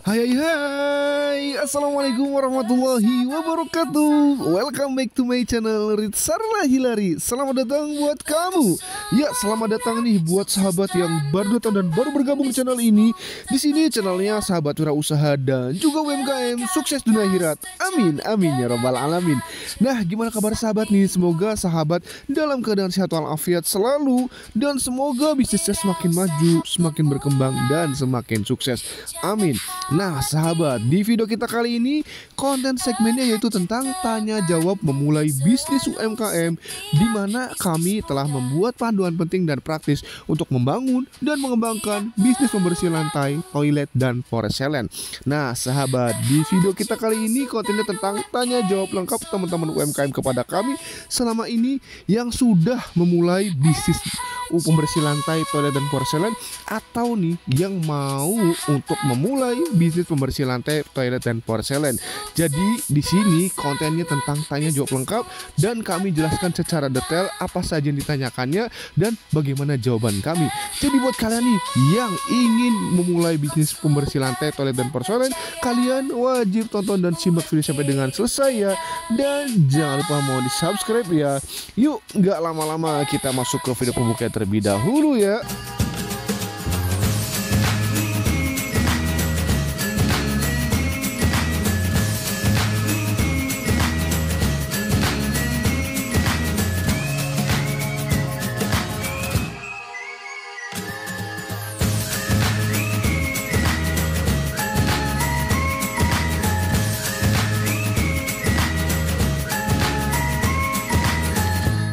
Hai hai hai, Assalamualaikum warahmatullahi wabarakatuh. Welcome back to my channel Ritsarla Hilari. Selamat datang buat kamu. Ya, selamat datang nih buat sahabat yang baru datang dan baru bergabung di channel ini. Di sini channelnya sahabat wirausaha dan juga UMKM sukses dunia akhirat. Amin amin ya rabbal alamin. Nah, gimana kabar sahabat nih? Semoga sahabat dalam keadaan sehat walafiat selalu, dan semoga bisnisnya semakin maju, semakin berkembang dan semakin sukses. Amin. Nah sahabat, di video kita kali ini konten segmennya yaitu tentang tanya jawab memulai bisnis UMKM, di mana kami telah membuat panduan penting dan praktis untuk membangun dan mengembangkan bisnis pembersih lantai, toilet, dan porselen. Nah sahabat, di video kita kali ini kontennya tentang tanya jawab lengkap teman-teman UMKM kepada kami selama ini yang sudah memulai bisnis pembersih lantai, toilet, dan porselen, atau nih yang mau untuk memulai bisnis pembersih lantai, toilet, dan porselen. Jadi di sini kontennya tentang tanya jawab lengkap dan kami jelaskan secara detail apa saja yang ditanyakannya dan bagaimana jawaban kami. Jadi buat kalian nih yang ingin memulai bisnis pembersih lantai, toilet, dan porselen, kalian wajib tonton dan simak video sampai dengan selesai ya. Dan jangan lupa mau di subscribe ya. Yuk, nggak lama-lama kita masuk ke video pembuka terlebih dahulu ya.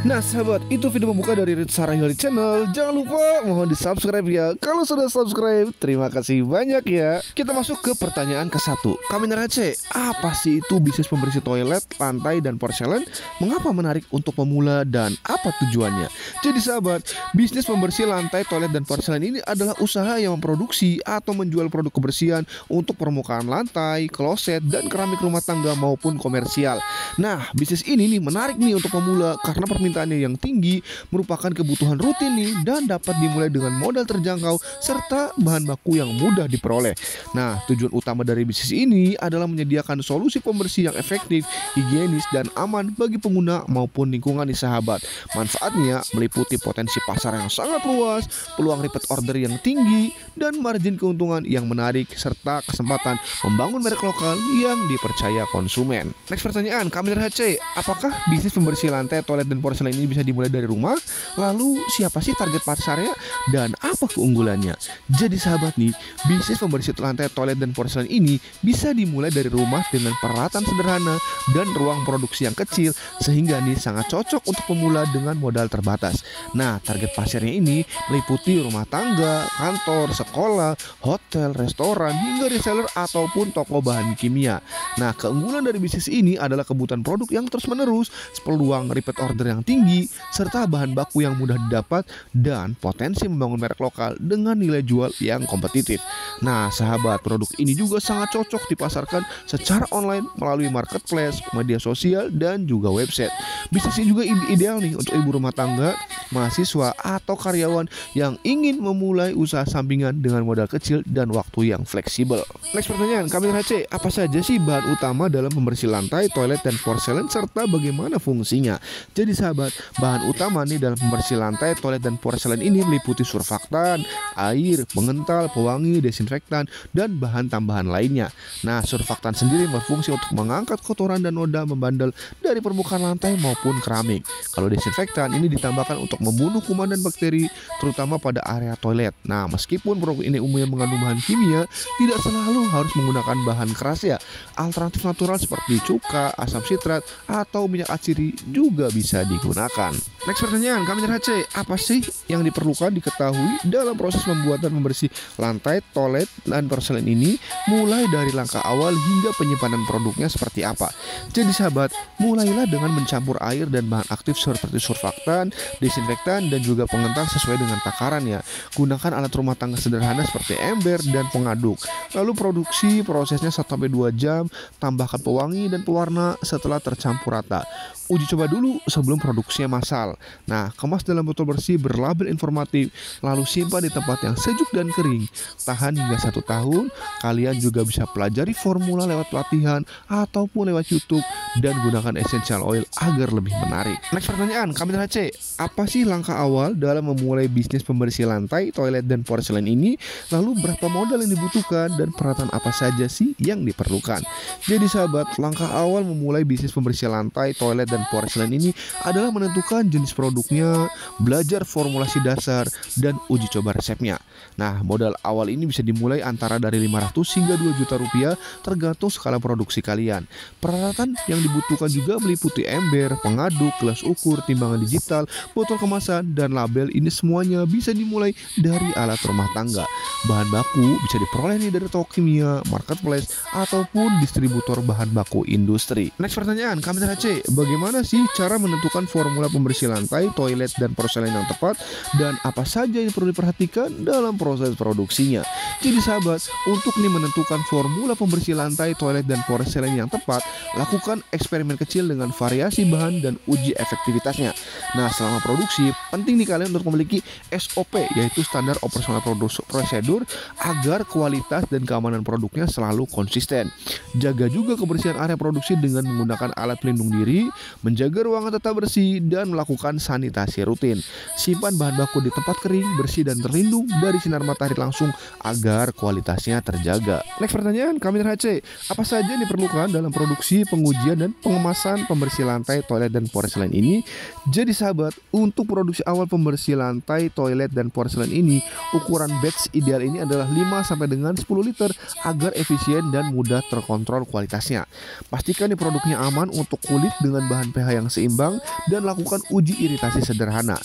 Nah sahabat, itu video pembuka dari Ritsarla Hilari Channel. Jangan lupa mohon di subscribe ya. Kalau sudah subscribe, terima kasih banyak ya. Kita masuk ke pertanyaan ke-1. Kami Nerace, apa sih itu bisnis pembersih toilet, lantai, dan porselen? Mengapa menarik untuk pemula dan apa tujuannya? Jadi sahabat, bisnis pembersih lantai, toilet, dan porselen ini adalah usaha yang memproduksi atau menjual produk kebersihan untuk permukaan lantai, kloset, dan keramik rumah tangga maupun komersial. Nah, bisnis ini nih menarik nih untuk pemula karena permintaan yang tinggi, merupakan kebutuhan rutin nih, dan dapat dimulai dengan modal terjangkau serta bahan baku yang mudah diperoleh. Nah, tujuan utama dari bisnis ini adalah menyediakan solusi pembersih yang efektif, higienis, dan aman bagi pengguna maupun lingkungan nih sahabat. Manfaatnya meliputi potensi pasar yang sangat luas, peluang repeat order yang tinggi, dan margin keuntungan yang menarik, serta kesempatan membangun merek lokal yang dipercaya konsumen. Next pertanyaan, Kamil HC, apakah bisnis pembersih lantai, toilet, dan porselen ini bisa dimulai dari rumah? Lalu siapa sih target pasarnya dan apa keunggulannya? Jadi sahabat nih, bisnis pembersih lantai, toilet, dan porselen ini bisa dimulai dari rumah dengan peralatan sederhana dan ruang produksi yang kecil, sehingga nih sangat cocok untuk pemula dengan modal terbatas. Nah, target pasarnya ini meliputi rumah tangga, kantor, sekolah, hotel, restoran, hingga reseller ataupun toko bahan kimia. Nah, keunggulan dari bisnis ini adalah kebutuhan produk yang terus menerus, peluang repeat order yang tinggi, serta bahan baku yang mudah didapat, dan potensi membangun merek lokal dengan nilai jual yang kompetitif. Nah sahabat, produk ini juga sangat cocok dipasarkan secara online melalui marketplace, media sosial, dan juga website. Bisnis ini juga ideal nih untuk ibu rumah tangga, mahasiswa, atau karyawan yang ingin memulai usaha sampingan dengan modal kecil dan waktu yang fleksibel. Next pertanyaan, Kamil HC, apa saja sih bahan utama dalam pembersih lantai, toilet, dan porselen, serta bagaimana fungsinya? Jadi sahabat, bahan utama nih dalam pembersih lantai, toilet, dan porselen ini meliputi surfaktan, air, pengental, pewangi, desinfektan, dan bahan tambahan lainnya. Nah, surfaktan sendiri berfungsi untuk mengangkat kotoran dan noda membandel dari permukaan lantai maupun keramik. Kalau desinfektan ini ditambahkan untuk membunuh kuman dan bakteri, terutama pada area toilet. Nah, meskipun produk ini umumnya mengandung bahan kimia, tidak selalu harus menggunakan bahan keras ya. Alternatif natural seperti cuka, asam sitrat, atau minyak atsiri juga bisa digunakan. Next pertanyaan, Kamil HC, apa sih yang diperlukan diketahui dalam proses pembuatan pembersih lantai, toilet, dan porselen ini, mulai dari langkah awal hingga penyimpanan produknya seperti apa? Jadi sahabat, mulailah dengan mencampur air dan bahan aktif seperti surfaktan, desinfektan, dan juga pengental sesuai dengan takaran ya. Gunakan alat rumah tangga sederhana seperti ember dan pengaduk. Lalu produksi prosesnya 1-2 jam, tambahkan pewangi dan pewarna setelah tercampur rata. Uji coba dulu sebelum produksinya massal. essential. Nah, kemas dalam botol bersih berlabel informatif, lalu simpan di tempat yang sejuk dan kering. Tahan hingga 1 tahun. Kalian juga bisa pelajari formula lewat pelatihan ataupun lewat YouTube dan gunakan essential oil agar lebih menarik. Next pertanyaan, Kamil HC, apa sih langkah awal dalam memulai bisnis pembersih lantai, toilet, dan porselen ini? Lalu berapa modal yang dibutuhkan dan peralatan apa saja sih yang diperlukan? Jadi sahabat, langkah awal memulai bisnis pembersih lantai, toilet, dan porselen ini adalah menentukan jenis produknya, belajar formulasi dasar, dan uji coba resepnya. Nah, modal awal ini bisa dimulai antara dari 500 hingga 2 juta rupiah tergantung skala produksi kalian. Peralatan yang dibutuhkan juga meliputi ember, pengaduk, gelas ukur, timbangan digital, botol kemasan, dan label. Ini semuanya bisa dimulai dari alat rumah tangga. Bahan baku bisa diperoleh dari toko kimia, marketplace, ataupun distributor bahan baku industri. Next pertanyaan, Kamil HC, bagaimana sih cara menentukan formula pembersih lantai, toilet, dan porselen yang tepat, dan apa saja yang perlu diperhatikan dalam proses produksinya? Jadi sahabat, untuk menentukan formula pembersih lantai, toilet, dan porselen yang tepat, lakukan eksperimen kecil dengan variasi bahan dan uji efektivitasnya. Nah, selama produksi, penting nih kalian untuk memiliki SOP, yaitu standar operasional prosedur, agar kualitas dan keamanan produknya selalu konsisten. Jaga juga kebersihan area produksi dengan menggunakan alat pelindung diri, menjaga ruangan tetap bersih, dan melakukan sanitasi rutin. Simpan bahan baku di tempat kering, bersih, dan terlindung dari sinar matahari langsung agar kualitasnya terjaga. Next pertanyaan, Kamil HC, apa saja yang diperlukan dalam produksi, pengujian, dan pengemasan pembersih lantai, toilet, dan porselen ini? Jadi sahabat, untuk produksi awal pembersih lantai, toilet, dan porselen ini, ukuran batch ideal ini adalah 5 sampai dengan 10 liter agar efisien dan mudah terkontrol kualitasnya. Pastikan produknya aman untuk kulit dengan bahan pH yang seimbang dan lakukan uji iritasi sederhana.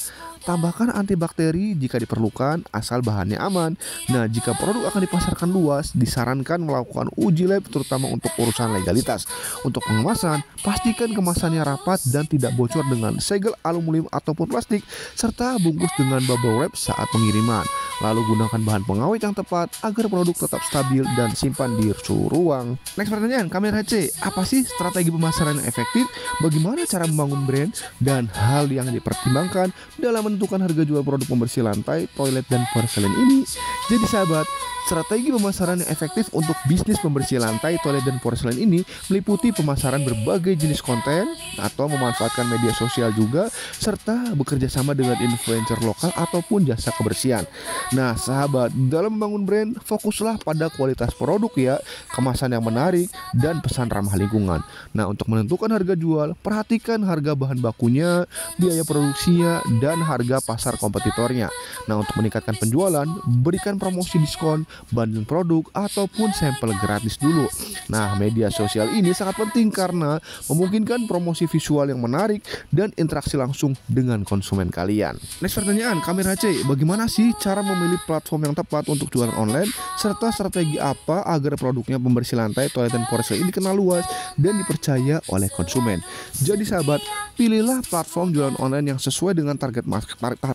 Tambahkan antibakteri jika diperlukan asal bahannya aman. Nah, jika produk akan dipasarkan luas, disarankan melakukan uji lab terutama untuk urusan legalitas. Untuk pengemasan, pastikan kemasannya rapat dan tidak bocor dengan segel aluminium ataupun plastik, serta bungkus dengan bubble wrap saat pengiriman. Lalu gunakan bahan pengawet yang tepat agar produk tetap stabil dan simpan di suhu ruang. Next pertanyaan, Kamil HC, apa sih strategi pemasaran yang efektif? Bagaimana cara membangun brand dan hal yang dipertimbangkan dalam menentukan harga jual produk pembersih lantai, toilet, dan porselen ini? Jadi sahabat, strategi pemasaran yang efektif untuk bisnis pembersih lantai, toilet, dan porselen ini meliputi pemasaran berbagai jenis konten atau memanfaatkan media sosial juga, serta bekerja sama dengan influencer lokal ataupun jasa kebersihan. Nah sahabat, dalam membangun brand, fokuslah pada kualitas produk ya, kemasan yang menarik, dan pesan ramah lingkungan. Nah, untuk menentukan harga jual, perhatikan harga bahan bakunya, biaya produksinya, dan harga pasar kompetitornya. Nah, untuk meningkatkan penjualan, berikan promosi diskon, banding produk, ataupun sampel gratis dulu. Nah, media sosial ini sangat penting karena memungkinkan promosi visual yang menarik dan interaksi langsung dengan konsumen kalian. Next pertanyaan, Kamil HC, bagaimana sih cara memilih platform yang tepat untuk jualan online, serta strategi apa agar produknya pembersih lantai, toilet, dan porselen ini dikenal luas dan dipercaya oleh konsumen? Jadi sahabat, pilihlah platform jualan online yang sesuai dengan target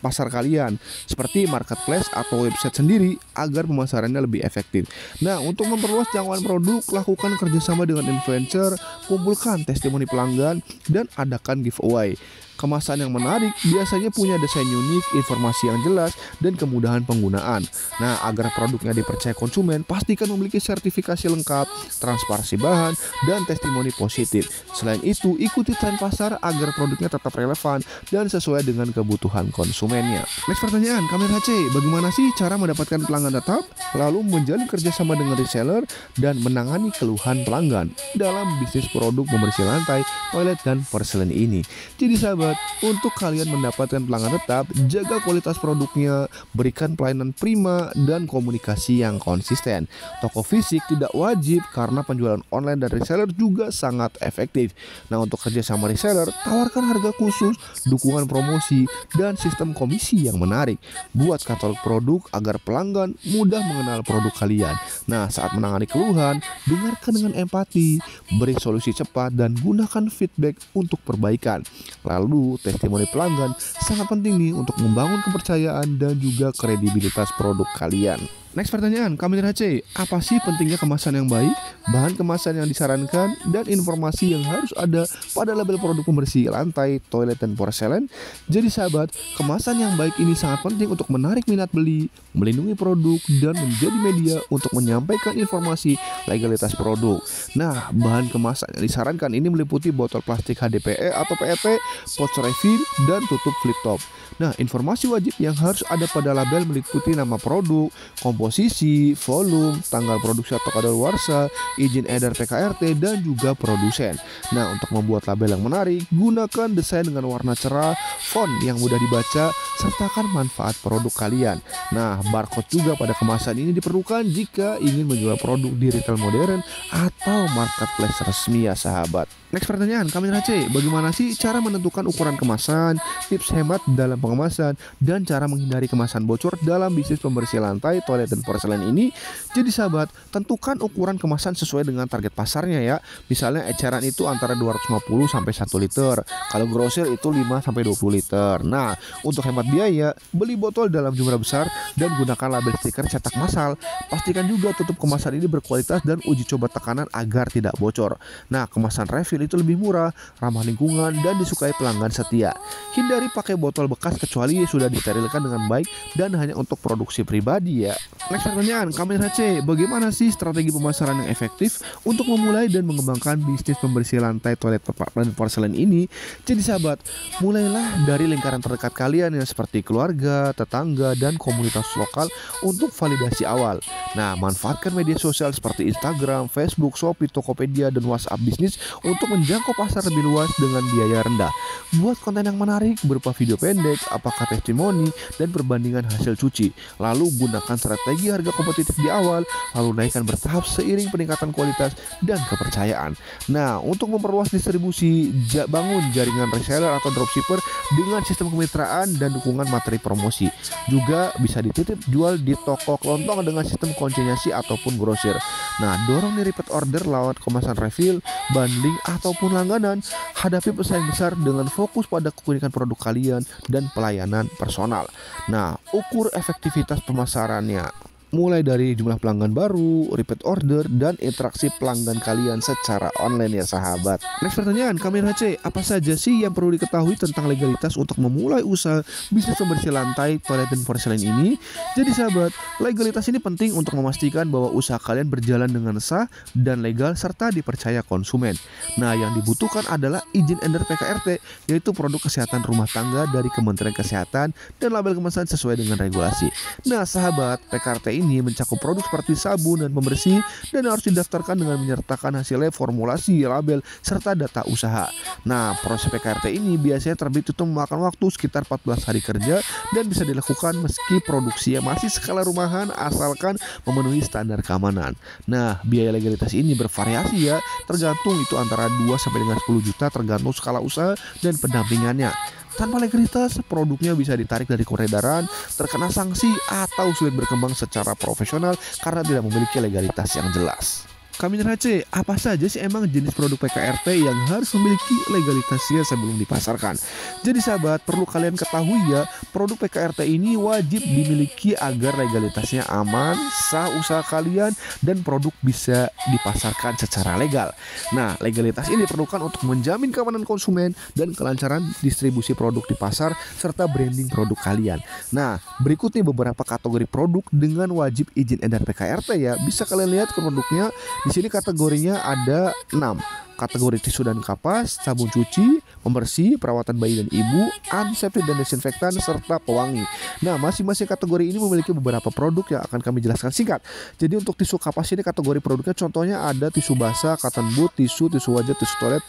pasar kalian, seperti marketplace atau website sendiri agar pemasarannya lebih efektif. Nah, untuk memperluas jangkauan produk, lakukan kerjasama dengan influencer, kumpulkan testimoni pelanggan, dan adakan giveaway. Kemasan yang menarik biasanya punya desain unik, informasi yang jelas, dan kemudahan penggunaan. Nah, agar produknya dipercaya konsumen, pastikan memiliki sertifikasi lengkap, transparansi bahan, dan testimoni positif. Selain itu, ikuti tren pasar agar produknya tetap relevan dan sesuai dengan kebutuhan konsumennya. Next pertanyaan, Kamil HC, bagaimana sih cara mendapatkan pelanggan tetap, lalu menjalin kerjasama dengan reseller, dan menangani keluhan pelanggan dalam bisnis produk pembersih lantai, toilet, dan porselen ini? Jadi sahabat, untuk kalian mendapatkan pelanggan tetap, jaga kualitas produknya, berikan pelayanan prima, dan komunikasi yang konsisten. Toko fisik tidak wajib karena penjualan online dan reseller juga sangat efektif. Nah, untuk kerja sama reseller, tawarkan harga khusus, dukungan promosi, dan sistem komisi yang menarik. Buat katalog produk agar pelanggan mudah mengenal produk kalian. Nah, saat menangani keluhan, dengarkan dengan empati, beri solusi cepat, dan gunakan feedback untuk perbaikan. Lalu, testimoni pelanggan sangat penting nih untuk membangun kepercayaan dan juga kredibilitas produk kalian. Next pertanyaan, Kamil HC, apa sih pentingnya kemasan yang baik bahan kemasan yang disarankan, dan informasi yang harus ada pada label produk pembersih lantai, toilet, dan porselen. Jadi sahabat, kemasan yang baik ini sangat penting untuk menarik minat beli, melindungi produk, dan menjadi media untuk menyampaikan informasi legalitas produk. Nah, bahan kemasan yang disarankan ini meliputi botol plastik HDPE atau PET, pouch refill, dan tutup flip top. Nah, informasi wajib yang harus ada pada label meliputi nama produk, komposisi, volume, tanggal produksi atau kadaluarsa, izin edar PKRT, dan juga produsen. Nah, untuk membuat label yang menarik, gunakan desain dengan warna cerah, font yang mudah dibaca, sertakan manfaat produk kalian. Nah, barcode juga pada kemasan ini diperlukan jika ingin menjual produk di retail modern atau marketplace resmi ya sahabat. Next pertanyaan, Kamil C, bagaimana sih cara menentukan ukuran kemasan, tips hemat dalam pengemasan, dan cara menghindari kemasan bocor dalam bisnis pembersih lantai, toilet, dan porselen ini? Jadi sahabat, tentukan ukuran kemasan sesuai dengan target pasarnya ya. Misalnya eceran itu antara 250 sampai 1 liter. Kalau grosir itu 5 sampai 20 liter. Nah, untuk hemat biaya, beli botol dalam jumlah besar dan gunakan label stiker cetak massal. Pastikan juga tutup kemasan ini berkualitas dan uji coba tekanan agar tidak bocor. Nah, kemasan refill itu lebih murah, ramah lingkungan, dan disukai pelanggan setia. Hindari pakai botol bekas kecuali sudah disterilkan dengan baik dan hanya untuk produksi pribadi ya. Next pertanyaan, Kamil C, bagaimana sih strategi pemasaran yang efektif untuk memulai dan mengembangkan bisnis pembersih lantai, toilet, dan porselen ini? Jadi sahabat, mulailah dari lingkaran terdekat kalian yang seperti keluarga, tetangga, dan komunitas lokal untuk validasi awal. Nah, manfaatkan media sosial seperti Instagram, Facebook, Shopee, Tokopedia, dan WhatsApp bisnis untuk menjangkau pasar lebih luas dengan biaya rendah. Buat konten yang menarik berupa video pendek, apakah testimoni, dan perbandingan hasil cuci. Lalu gunakan strategi harga kompetitif di awal, lalu naikkan bertahap seiring peningkatan kualitas dan kepercayaan. Nah, untuk memperluas distribusi, bangun jaringan reseller atau dropshipper dengan sistem kemitraan dan dukungan materi promosi. Juga bisa dititip jual di toko kelontong dengan sistem konsinyasi ataupun grosir. Nah, dorong nih repeat order lewat kemasan refill, bundling, ataupun langganan. Hadapi pesaing besar dengan fokus pada keunikan produk kalian dan pelayanan personal. Nah, ukur efektivitas pemasarannya. Mulai dari jumlah pelanggan baru, repeat order, dan interaksi pelanggan kalian secara online ya sahabat. Next pertanyaan, Kamil C, apa saja sih yang perlu diketahui tentang legalitas untuk memulai usaha bisnis pembersih lantai, toilet, dan porselen ini? Jadi sahabat, legalitas ini penting untuk memastikan bahwa usaha kalian berjalan dengan sah dan legal serta dipercaya konsumen. Nah, yang dibutuhkan adalah izin edar PKRT, yaitu produk kesehatan rumah tangga dari Kementerian Kesehatan, dan label kemasan sesuai dengan regulasi. Nah sahabat, PKRT ini mencakup produk seperti sabun dan pembersih dan harus didaftarkan dengan menyertakan hasil formulasi, label, serta data usaha. Nah, proses PKRT ini biasanya terbit itu memakan waktu sekitar 14 hari kerja dan bisa dilakukan meski produksinya masih skala rumahan asalkan memenuhi standar keamanan. Nah, biaya legalitas ini bervariasi ya, tergantung itu antara 2 sampai dengan 10 juta tergantung skala usaha dan pendampingannya. Tanpa legalitas, produknya bisa ditarik dari peredaran, terkena sanksi, atau sulit berkembang secara profesional karena tidak memiliki legalitas yang jelas. Kamil C, apa saja sih emang jenis produk PKRT yang harus memiliki legalitasnya sebelum dipasarkan? Jadi sahabat, perlu kalian ketahui ya, produk PKRT ini wajib dimiliki agar legalitasnya aman, sah usaha kalian, dan produk bisa dipasarkan secara legal. Nah, legalitas ini diperlukan untuk menjamin keamanan konsumen dan kelancaran distribusi produk di pasar serta branding produk kalian. Nah, berikut nih beberapa kategori produk dengan wajib izin edar PKRT ya. Bisa kalian lihat ke produknya. Di sini kategorinya ada 6. Kategori tisu dan kapas, sabun cuci, pembersih, perawatan bayi dan ibu, antiseptik dan desinfektan, serta pewangi. Nah, masing-masing kategori ini memiliki beberapa produk yang akan kami jelaskan singkat. Jadi untuk tisu kapas ini kategori produknya contohnya ada tisu basah, cotton bud, tisu wajah, tisu toilet,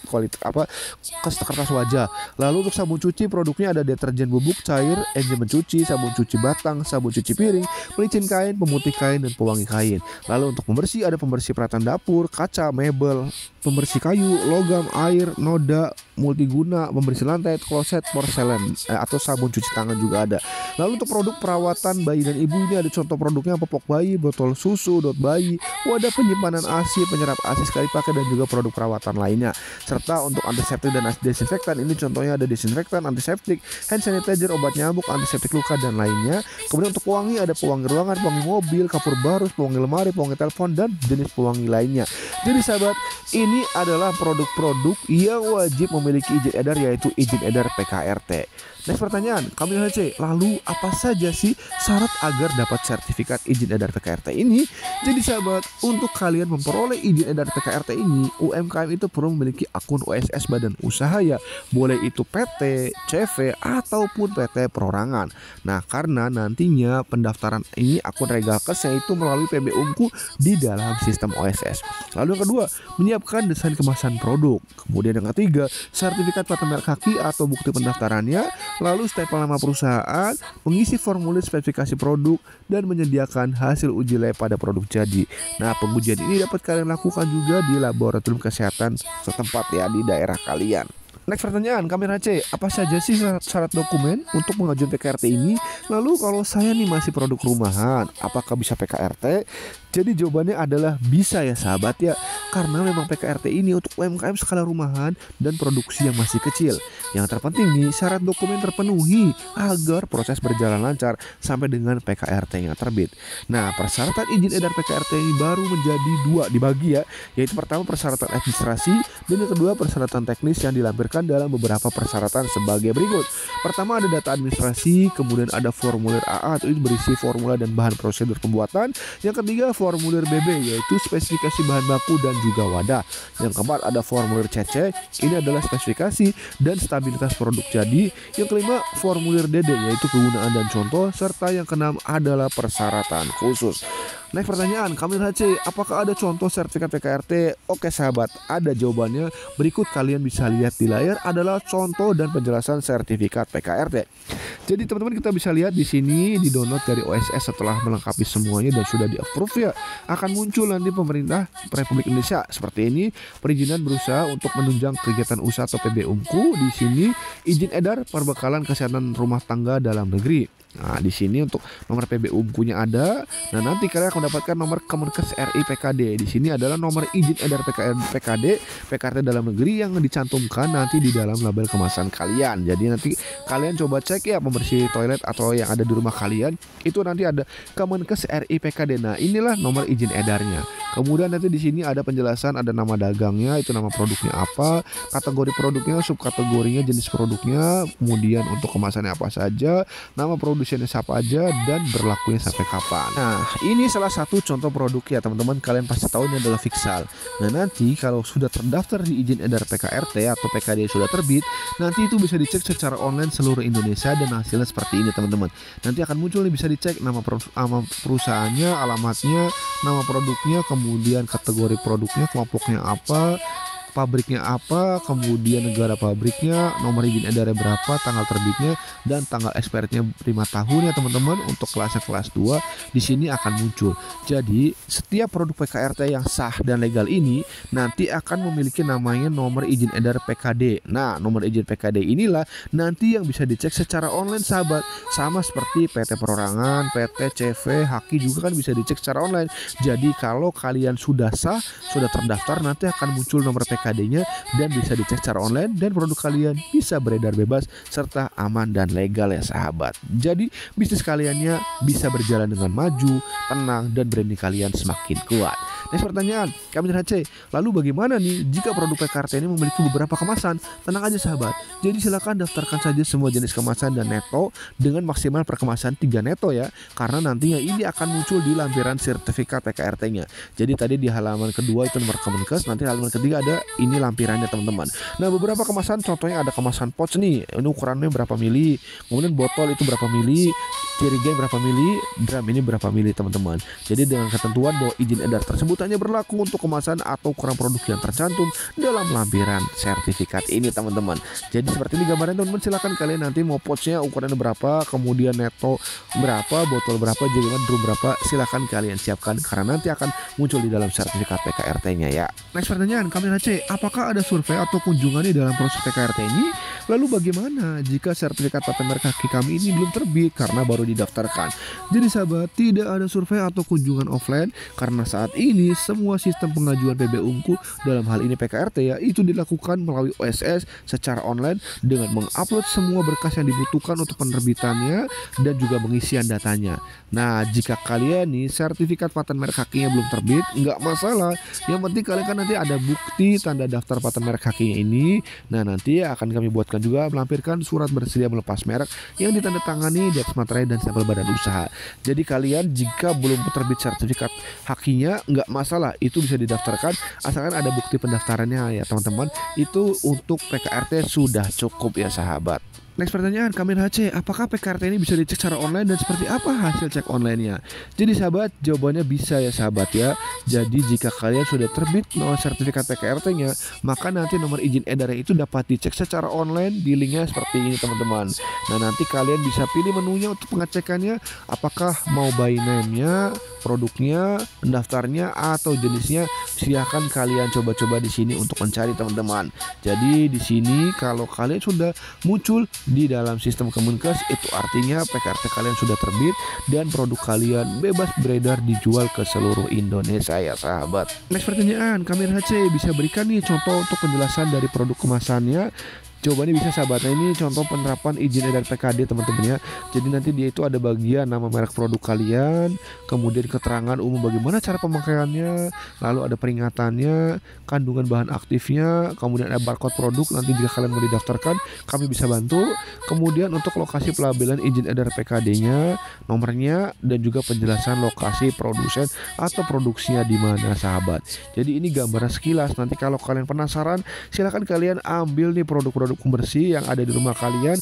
kertas wajah. Lalu untuk sabun cuci produknya ada deterjen bubuk cair, enzim mencuci, sabun cuci batang, sabun cuci piring, pelicin kain, pemutih kain, dan pewangi kain. Lalu untuk pembersih ada pembersih peralatan dapur, kaca, mebel, pembersih kayu, logam, air, noda, multiguna, guna, pembersih lantai, kloset, porselen atau sabun cuci tangan juga ada. Lalu untuk produk perawatan bayi dan ibu ini ada contoh produknya: popok bayi, botol susu, dot bayi, wadah penyimpanan ASI, penyerap ASI sekali pakai, dan juga produk perawatan lainnya. Serta untuk antiseptik dan desinfektan, ini contohnya ada desinfektan, antiseptik, hand sanitizer, obat nyamuk, antiseptik luka, dan lainnya. Kemudian untuk pewangi ada pewangi ruangan, pewangi mobil, kapur barus, pewangi lemari, pewangi telepon, dan jenis pewangi lainnya. Jadi sahabat, ini adalah produk-produk yang wajib memiliki izin edar, yaitu izin edar PKRT. Next pertanyaan, kami LC, lalu apa saja sih syarat agar dapat sertifikat izin edar PKRT ini? Jadi sahabat, untuk kalian memperoleh izin edar PKRT ini, UMKM itu perlu memiliki akun OSS badan usaha ya. Boleh itu PT, CV, ataupun PT perorangan. Nah, karena nantinya pendaftaran ini akun Regalkes itu melalui PB Unku di dalam sistem OSS. Lalu yang kedua, menyiapkan desain kemasan produk. Kemudian yang ketiga, sertifikat plat merek kaki atau bukti pendaftarannya. Lalu stempel nama perusahaan, mengisi formulir spesifikasi produk, dan menyediakan hasil uji lab pada produk jadi. Nah, pengujian ini dapat kalian lakukan juga di laboratorium kesehatan setempat ya di daerah kalian. Next pertanyaan, Kamera C, apa saja sih syarat dokumen untuk pengajuan PKRT ini? Lalu kalau saya nih masih produk rumahan, apakah bisa PKRT? Jadi jawabannya adalah bisa ya sahabat ya. Karena memang PKRT ini untuk UMKM skala rumahan dan produksi yang masih kecil. Yang terpenting nih, syarat dokumen terpenuhi agar proses berjalan lancar sampai dengan PKRT yang terbit. Nah, persyaratan izin edar PKRT ini baru menjadi dua dibagi ya. Yaitu pertama persyaratan administrasi, dan yang kedua persyaratan teknis yang dilampirkan dalam beberapa persyaratan sebagai berikut. Pertama ada data administrasi, kemudian ada formulir AA itu berisi formula dan bahan prosedur pembuatan. Yang ketiga formulir BB yaitu spesifikasi bahan baku dan juga wadah. Yang keempat ada formulir CC, ini adalah spesifikasi dan stabilitas produk jadi. Yang kelima formulir DD yaitu kegunaan dan contoh, serta yang keenam adalah persyaratan khusus. Next pertanyaan, Kamil HC, apakah ada contoh sertifikat PKRT? Oke sahabat, ada jawabannya. Berikut kalian bisa lihat di layar adalah contoh dan penjelasan sertifikat PKRT. Jadi teman-teman kita bisa lihat di sini di download dari OSS setelah melengkapi semuanya dan sudah di-approve ya. Akan muncul nanti pemerintah Republik Indonesia seperti ini, perizinan berusaha untuk menunjang kegiatan usaha atau PB Unku. Di sini izin edar perbekalan kesehatan rumah tangga dalam negeri. Nah, di sini untuk nomor PB Unkunya ada. Nah, nanti kalian akan mendapatkan nomor Kemenkes RI PKD. Di sini adalah nomor izin edar PKD PKRT dalam negeri yang dicantumkan nanti di dalam label kemasan kalian. Jadi nanti kalian coba cek ya pembersih toilet atau yang ada di rumah kalian, itu nanti ada Kemenkes RI PKD. Nah, inilah nomor izin edarnya. Kemudian nanti di sini ada penjelasan, ada nama dagangnya, itu nama produknya apa, kategori produknya, subkategorinya, jenis produknya, kemudian untuk kemasannya apa saja, nama produsennya siapa aja, dan berlakunya sampai kapan. Nah, ini salah satu contoh produk ya teman-teman, kalian pasti tahu ini adalah Fixal. Nah, nanti kalau sudah terdaftar di izin edar PKRT atau PKD sudah terbit, nanti itu bisa dicek secara online seluruh Indonesia dan hasilnya seperti ini teman-teman. Nanti akan muncul nih, bisa dicek nama perusahaannya, alamatnya, nama produknya, kemudian kategori produknya, kelompoknya apa, pabriknya apa, kemudian negara pabriknya, nomor izin edarnya berapa, tanggal terbitnya, dan tanggal expirednya 5 tahun ya teman-teman. Untuk kelasnya kelas 2 di sini akan muncul. Jadi setiap produk PKRT yang sah dan legal ini nanti akan memiliki namanya nomor izin edar PKD. Nah, nomor izin PKD inilah nanti yang bisa dicek secara online sahabat. Sama seperti PT Perorangan, PT, CV, Haki juga kan bisa dicek secara online. Jadi kalau kalian sudah sah, sudah terdaftar, nanti akan muncul nomor PKD-nya dan bisa dicek secara online, dan produk kalian bisa beredar bebas serta aman dan legal ya sahabat. Jadi bisnis kaliannya bisa berjalan dengan maju, tenang, dan branding kalian semakin kuat. Next pertanyaan, Kamil HC, lalu bagaimana nih jika produk PKRT ini memiliki beberapa kemasan? Tenang aja sahabat, jadi silakan daftarkan saja semua jenis kemasan dan neto dengan maksimal perkemasan 3 neto ya, karena nantinya ini akan muncul di lampiran sertifikat PKRT-nya. Jadi tadi di halaman kedua itu nomor Kemenkes, nanti halaman ketiga ada ini lampirannya teman-teman. Nah, beberapa kemasan contohnya ada kemasan pouch nih, ini ukurannya berapa mili, kemudian botol itu berapa mili, jerigen berapa mili, drum ini berapa mili teman-teman. Jadi dengan ketentuan bahwa izin edar tersebut hanya berlaku untuk kemasan atau ukuran produk yang tercantum dalam lampiran sertifikat ini teman-teman. Jadi seperti ini gambarnya teman-teman, silakan kalian nanti mau pouchnya ukurannya berapa, kemudian neto berapa, botol berapa, jerigen drum berapa, silakan kalian siapkan karena nanti akan muncul di dalam sertifikat PKRT-nya ya. Next pertanyaan, Kamil HC, apakah ada survei atau kunjungan di dalam proses PKRT ini? Lalu bagaimana jika sertifikat paten merek haki kami ini belum terbit karena baru didaftarkan? Jadi sahabat, tidak ada survei atau kunjungan offline karena saat ini semua sistem pengajuan PBU-ku dalam hal ini PKRT ya itu dilakukan melalui OSS secara online dengan mengupload semua berkas yang dibutuhkan untuk penerbitannya dan juga pengisian datanya. Nah, jika kalian nih sertifikat paten merek hakinya belum terbit, nggak masalah. Yang penting kalian kan nanti ada bukti tanda daftar paten merek hakinya ini. Nah, nanti akan kami buatkan juga melampirkan surat bersedia melepas merek yang ditandatangani di atas materai dan stempel badan usaha. Jadi kalian jika belum terbit sertifikat hakinya nggak masalah, itu bisa didaftarkan asalkan ada bukti pendaftarannya ya teman-teman. Itu untuk PKRT sudah cukup ya sahabat. Next pertanyaan, Kamil HC, apakah PKRT ini bisa dicek secara online dan seperti apa hasil cek online-nya? Jadi sahabat, jawabannya bisa ya sahabat ya. Jadi jika kalian sudah terbit nomor sertifikat PKRT-nya, maka nanti nomor izin edarnya itu dapat dicek secara online di linknya seperti ini teman-teman. Nah, nanti kalian bisa pilih menunya untuk pengecekannya, apakah mau by name-nya, produknya, pendaftarnya atau jenisnya. Silahkan kalian coba-coba di sini untuk mencari teman-teman. Jadi di sini kalau kalian sudah muncul di dalam sistem Kemenkes, itu artinya PKRT kalian sudah terbit dan produk kalian bebas beredar dijual ke seluruh Indonesia ya sahabat. Next pertanyaan, Kamil HC, bisa berikan nih contoh untuk penjelasan dari produk kemasannya? Jawabannya bisa sahabat. Nah, ini contoh penerapan izin edar PKD teman-teman ya. Jadi nanti dia itu ada bagian nama merek produk kalian, kemudian keterangan umum bagaimana cara pemakaiannya, lalu ada peringatannya, kandungan bahan aktifnya, kemudian ada barcode produk. Nanti jika kalian mau didaftarkan, kami bisa bantu. Kemudian untuk lokasi pelabelan izin edar PKD-nya, nomornya, dan juga penjelasan lokasi produsen atau produksinya di mana sahabat. Jadi ini gambaran sekilas. Nanti kalau kalian penasaran, silakan kalian ambil nih produk-produk pembersih yang ada di rumah kalian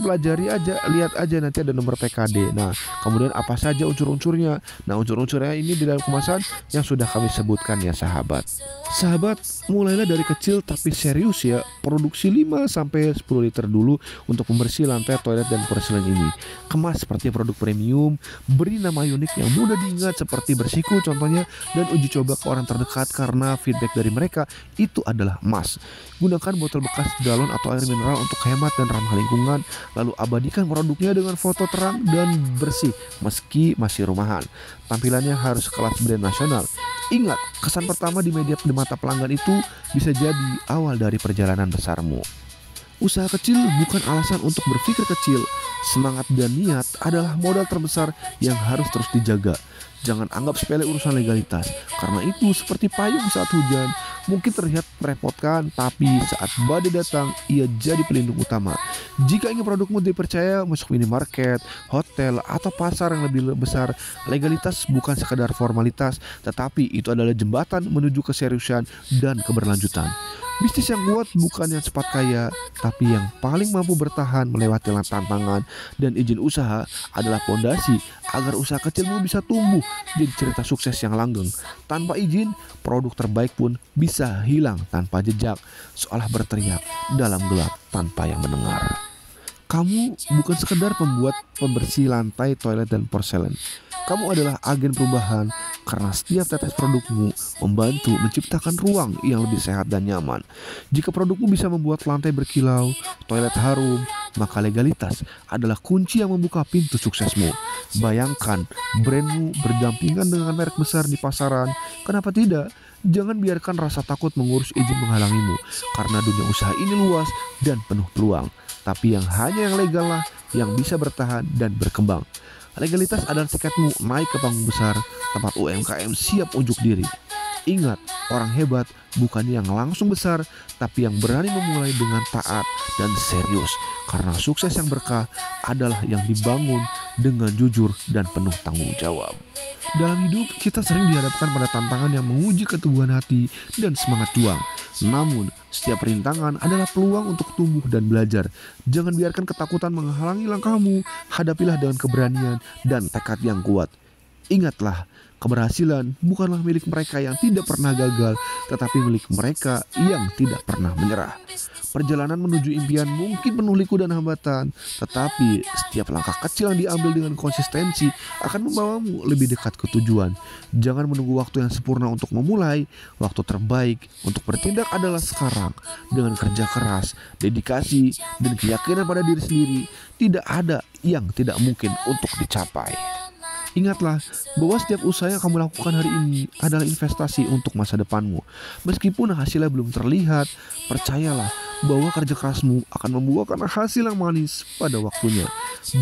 pelajari aja, lihat aja nanti ada nomor PKD. Nah, kemudian apa saja unsur-unsurnya. Nah, unsur-unsurnya ini di dalam kemasan yang sudah kami sebutkan ya sahabat. Sahabat, mulailah dari kecil tapi serius ya. Produksi 5-10 liter dulu untuk pembersih lantai, toilet dan porselen ini. Kemas seperti produk premium, beri nama unik yang mudah diingat seperti Bersihku contohnya, dan uji coba ke orang terdekat karena feedback dari mereka itu adalah emas. Gunakan botol bekas galon atau air mineral untuk hemat dan ramah lingkungan. Lalu abadikan produknya dengan foto terang dan bersih meski masih rumahan. Tampilannya harus kelas brand nasional. Ingat, kesan pertama di media di mata pelanggan itu bisa jadi awal dari perjalanan besarmu. Usaha kecil bukan alasan untuk berpikir kecil. Semangat dan niat adalah modal terbesar yang harus terus dijaga. Jangan anggap sepele urusan legalitas, karena itu seperti payung saat hujan. Mungkin terlihat merepotkan, tapi saat badai datang, ia jadi pelindung utama. Jika ingin produkmu dipercaya masuk minimarket, hotel, atau pasar yang lebih besar, legalitas bukan sekadar formalitas, tetapi itu adalah jembatan menuju keseriusan dan keberlanjutan. Bisnis yang kuat bukan yang cepat kaya, tapi yang paling mampu bertahan melewati tantangan, dan izin usaha adalah fondasi agar usaha kecilmu bisa tumbuh jadi cerita sukses yang langgeng. Tanpa izin, produk terbaik pun bisa hilang tanpa jejak, seolah berteriak dalam gelap tanpa yang mendengar. Kamu bukan sekedar pembuat pembersih lantai, toilet, dan porselen. Kamu adalah agen perubahan karena setiap tetes produkmu membantu menciptakan ruang yang lebih sehat dan nyaman. Jika produkmu bisa membuat lantai berkilau, toilet harum, maka legalitas adalah kunci yang membuka pintu suksesmu. Bayangkan brandmu berdampingan dengan merek besar di pasaran. Kenapa tidak? Jangan biarkan rasa takut mengurus izin menghalangimu, karena dunia usaha ini luas dan penuh peluang. Tapi yang hanya yang legal lah yang bisa bertahan dan berkembang. Legalitas adalah tiketmu naik ke panggung besar, tempat UMKM siap unjuk diri. Ingat, orang hebat bukan yang langsung besar, tapi yang berani memulai dengan taat dan serius. Karena sukses yang berkah adalah yang dibangun dengan jujur dan penuh tanggung jawab. Dalam hidup, kita sering dihadapkan pada tantangan yang menguji keteguhan hati dan semangat juang. Namun, setiap rintangan adalah peluang untuk tumbuh dan belajar. Jangan biarkan ketakutan menghalangi langkahmu. Hadapilah dengan keberanian dan tekad yang kuat. Ingatlah, keberhasilan bukanlah milik mereka yang tidak pernah gagal, tetapi milik mereka yang tidak pernah menyerah. Perjalanan menuju impian mungkin penuh liku dan hambatan, tetapi setiap langkah kecil yang diambil dengan konsistensi akan membawamu lebih dekat ke tujuan. Jangan menunggu waktu yang sempurna untuk memulai. Waktu terbaik untuk bertindak adalah sekarang. Dengan kerja keras, dedikasi, dan keyakinan pada diri sendiri, tidak ada yang tidak mungkin untuk dicapai. Ingatlah bahwa setiap usaha yang kamu lakukan hari ini adalah investasi untuk masa depanmu. Meskipun hasilnya belum terlihat, percayalah bahwa kerja kerasmu akan membuahkan hasil yang manis pada waktunya.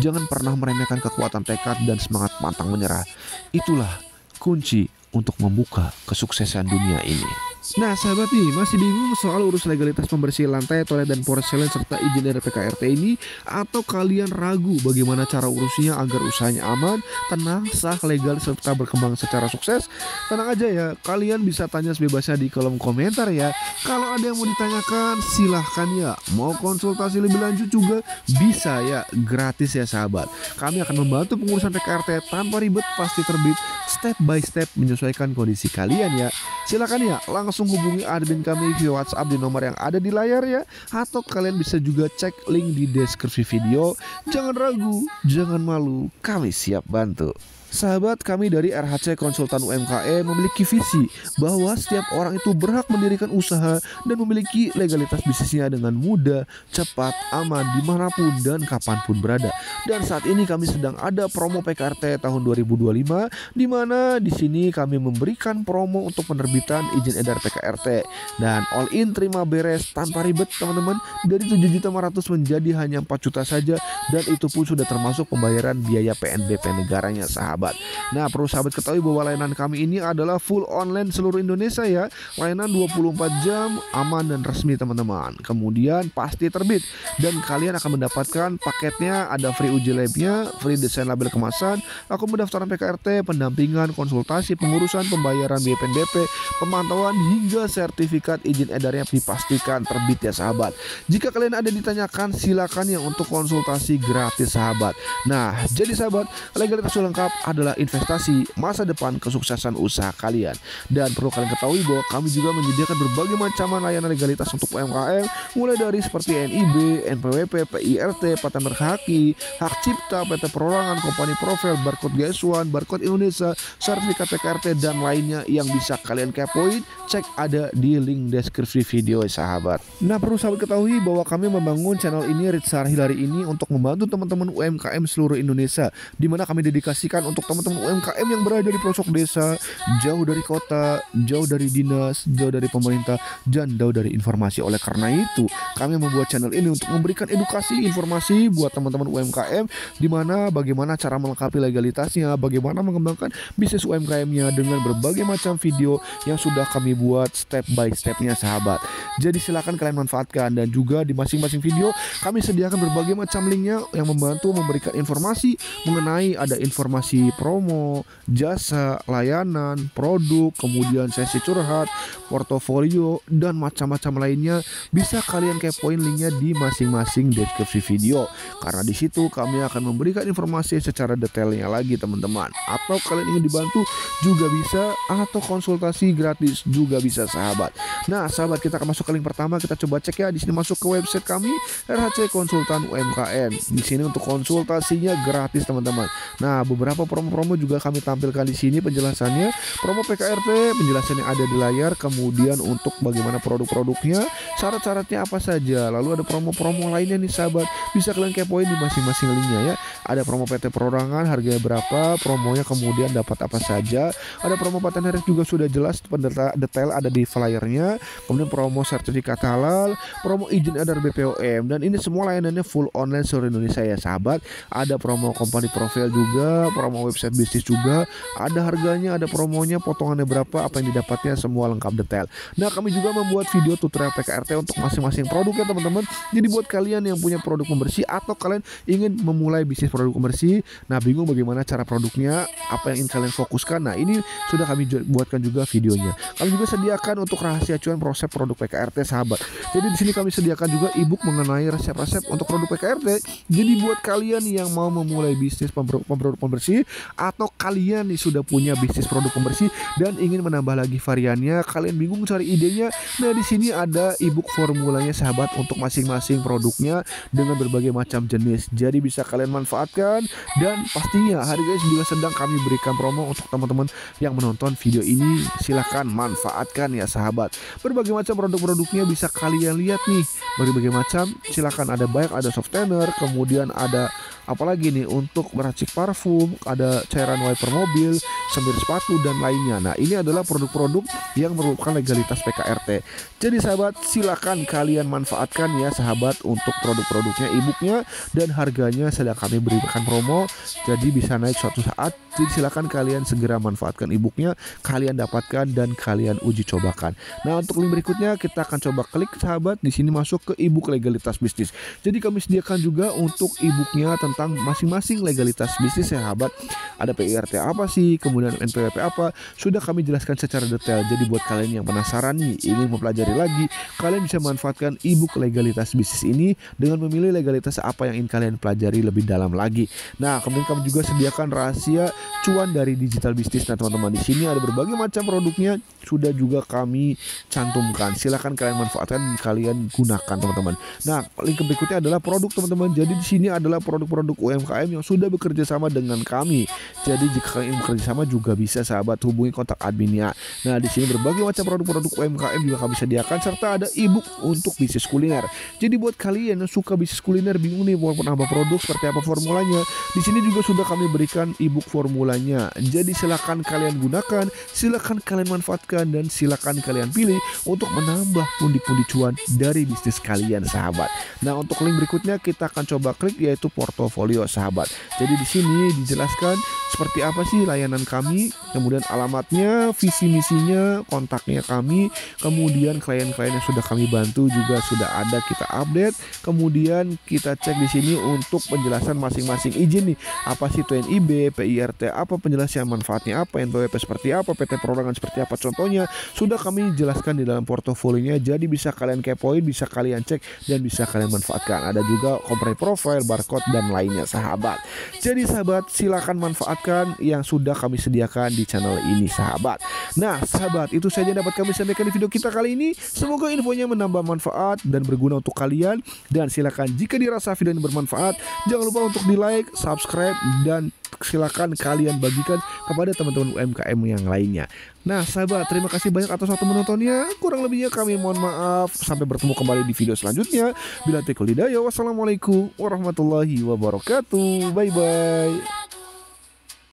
Jangan pernah meremehkan kekuatan tekad dan semangat pantang menyerah. Itulah kunci untuk membuka kesuksesan dunia ini. Nah sahabat nih, masih bingung soal urus legalitas pembersihan lantai, toilet dan porselen serta izin dari PKRT ini? Atau kalian ragu bagaimana cara urusnya agar usahanya aman, tenang, sah, legal, serta berkembang secara sukses? Tenang aja ya, kalian bisa tanya sebebasnya di kolom komentar ya. Kalau ada yang mau ditanyakan silahkan ya. Mau konsultasi lebih lanjut juga bisa ya, gratis ya sahabat. Kami akan membantu pengurusan PKRT tanpa ribet, pasti terbit step by step menyesuaikan kondisi kalian ya. Silakan ya, langsung hubungi admin kami via WhatsApp di nomor yang ada di layar ya. Atau kalian bisa juga cek link di deskripsi video. Jangan ragu, jangan malu, kami siap bantu. Sahabat, kami dari RHC Konsultan UMKM memiliki visi bahwa setiap orang itu berhak mendirikan usaha dan memiliki legalitas bisnisnya dengan mudah, cepat, aman, dimanapun dan kapanpun berada. Dan saat ini kami sedang ada promo PKRT tahun 2025, di mana di sini kami memberikan promo untuk penerbitan izin edar PKRT dan all in terima beres tanpa ribet teman-teman, dari 7.500.000 menjadi hanya 4 juta saja, dan itu pun sudah termasuk pembayaran biaya PNBP negaranya sahabat. Nah, perlu sahabat ketahui bahwa layanan kami ini adalah full online seluruh Indonesia ya. Layanan 24 jam, aman dan resmi teman-teman. Kemudian pasti terbit, dan kalian akan mendapatkan paketnya, ada free uji labnya, free desain label kemasan, akun pendaftaran PKRT, pendampingan, konsultasi, pengurusan, pembayaran biaya PNBP, pemantauan hingga sertifikat izin edarnya dipastikan terbit ya sahabat. Jika kalian ada ditanyakan, silakan ya untuk konsultasi gratis sahabat. Nah, jadi sahabat, legalitas lengkap adalah investasi masa depan kesuksesan usaha kalian. Dan perlu kalian ketahui bahwa kami juga menyediakan berbagai macam layanan legalitas untuk UMKM, mulai dari seperti NIB, NPWP, PIRT, paten berhaki, hak cipta, PT perorangan, kompani profil, barcode GS1, barcode Indonesia, sertifikat PKRT dan lainnya yang bisa kalian kepoin. Cek ada di link deskripsi video sahabat. Nah, perlu sahabat ketahui bahwa kami membangun channel ini Ritsar Hilary ini untuk membantu teman-teman UMKM seluruh Indonesia, di mana kami dedikasikan untuk teman-teman UMKM yang berada di pelosok desa, jauh dari kota, jauh dari dinas, jauh dari pemerintah, dan jauh dari informasi. Oleh karena itu, kami membuat channel ini untuk memberikan edukasi, informasi buat teman-teman UMKM, di mana bagaimana cara melengkapi legalitasnya, bagaimana mengembangkan bisnis UMKM-nya dengan berbagai macam video yang sudah kami buat step by stepnya sahabat. Jadi silakan kalian manfaatkan, dan juga di masing-masing video kami sediakan berbagai macam linknya yang membantu memberikan informasi mengenai ada informasi promo, jasa, layanan, produk, kemudian sesi curhat, portofolio, dan macam-macam lainnya. Bisa kalian kepoin linknya di masing-masing deskripsi video, karena di situ kami akan memberikan informasi secara detailnya lagi teman-teman. Atau kalian ingin dibantu juga bisa, atau konsultasi gratis juga bisa sahabat. Nah sahabat, kita akan masuk ke link pertama. Kita coba cek ya, di sini masuk ke website kami RHC Konsultan UMKM. Di sini untuk konsultasinya gratis teman-teman. Nah, beberapa promo-promo juga kami tampilkan di sini penjelasannya. Promo PKRT, penjelasannya ada di layar. Kemudian untuk bagaimana produk-produknya, syarat-syaratnya apa saja. Lalu ada promo-promo lainnya nih sahabat, bisa kalian kepoin di masing-masing linknya ya. Ada promo PT perorangan, harganya berapa, promonya kemudian dapat apa saja. Ada promo paten herek juga sudah jelas, detail ada di flyernya. Kemudian promo sertifikat halal, promo izin edar BPOM, dan ini semua layanannya full online seluruh Indonesia ya sahabat. Ada promo company profile juga, promo website bisnis juga, ada harganya, ada promonya, potongannya berapa, apa yang didapatnya, semua lengkap detail. Nah, kami juga membuat video tutorial PKRT untuk masing-masing produknya teman-teman. Jadi buat kalian yang punya produk pembersih atau kalian ingin memulai bisnis produk pembersih, nah bingung bagaimana cara produknya, apa yang ingin kalian fokuskan, nah ini sudah kami buatkan juga videonya. Kami juga sediakan untuk rahasia cuan proses produk PKRT sahabat. Jadi di sini kami sediakan juga ebook mengenai resep-resep untuk produk PKRT. Jadi buat kalian yang mau memulai bisnis produk pembersih, Atau kalian nih sudah punya bisnis produk pembersih dan ingin menambah lagi variannya, kalian bingung cari idenya. Nah, di sini ada ebook formulanya sahabat untuk masing-masing produknya dengan berbagai macam jenis. Jadi bisa kalian manfaatkan, dan pastinya harganya juga sedang kami berikan promo untuk teman-teman yang menonton video ini. Silahkan manfaatkan ya sahabat. Berbagai macam produk-produknya bisa kalian lihat nih, berbagai macam. Silahkan, ada banyak, ada soft tanner, kemudian ada apalagi nih untuk meracik parfum, ada cairan wiper mobil, semir sepatu dan lainnya. Nah, ini adalah produk-produk yang merupakan legalitas PKRT. Jadi sahabat, silakan kalian manfaatkan ya sahabat untuk produk-produknya, e-booknya, dan harganya sedang kami berikan promo, jadi bisa naik suatu saat. Jadi silakan kalian segera manfaatkan e-booknya, kalian dapatkan dan kalian uji cobakan. Nah, untuk link berikutnya kita akan coba klik sahabat. Di sini masuk ke e-book legalitas bisnis. Jadi kami sediakan juga untuk e-booknya tentang masing-masing legalitas bisnis sahabat. Ada PIRT apa sih, kemudian NPWP apa, sudah kami jelaskan secara detail. Jadi buat kalian yang penasaran nih, ingin mempelajari lagi, kalian bisa manfaatkan e-book legalitas bisnis ini dengan memilih legalitas apa yang ingin kalian pelajari lebih dalam lagi. Nah, kemudian kami juga sediakan rahasia cuan dari digital bisnis. Nah teman-teman, di sini ada berbagai macam produknya sudah juga kami cantumkan. Silahkan kalian manfaatkan, kalian gunakan teman-teman. Nah, link berikutnya adalah produk teman-teman. Jadi di sini adalah produk-produk UMKM yang sudah bekerja sama dengan kami. Jadi jika kalian bekerja sama juga bisa sahabat, hubungi kontak adminnya. Nah, di sini berbagai macam produk-produk UMKM juga kami sediakan, serta ada e-book untuk bisnis kuliner. Jadi buat kalian yang suka bisnis kuliner, bingung nih mau menambah produk seperti apa formulanya, di sini juga sudah kami berikan e-book formulanya. Jadi silakan kalian gunakan, silakan kalian manfaatkan, dan silakan kalian pilih untuk menambah pundi-pundi cuan dari bisnis kalian sahabat. Nah, untuk link berikutnya kita akan coba klik, yaitu portofolio sahabat. Jadi di sini dijelaskan seperti apa sih layanan kami, kemudian alamatnya, visi misinya, kontaknya kami, kemudian klien-klien yang sudah kami bantu juga sudah ada kita update. Kemudian kita cek di sini untuk penjelasan masing-masing izin nih, apa sih itu NIB, PIRT apa, penjelasan manfaatnya apa, NPWP seperti apa, PT perorangan seperti apa, contohnya sudah kami jelaskan di dalam portofolionya. Jadi bisa kalian kepoin, bisa kalian cek, dan bisa kalian manfaatkan. Ada juga company profile, barcode, dan lainnya sahabat. Jadi sahabat, silakan manfaatkan yang sudah kami sediakan di channel ini sahabat. Nah sahabat, itu saja dapat kami sampaikan di video kita kali ini. Semoga infonya menambah manfaat dan berguna untuk kalian. Dan silakan jika dirasa video ini bermanfaat, jangan lupa untuk di like, subscribe, dan silakan kalian bagikan kepada teman-teman UMKM yang lainnya. Nah sahabat, terima kasih banyak atas waktu menontonnya. Kurang lebihnya kami mohon maaf. Sampai bertemu kembali di video selanjutnya. Bila taufiq wal hidayah, wassalamualaikum warahmatullahi wabarakatuh. Bye bye.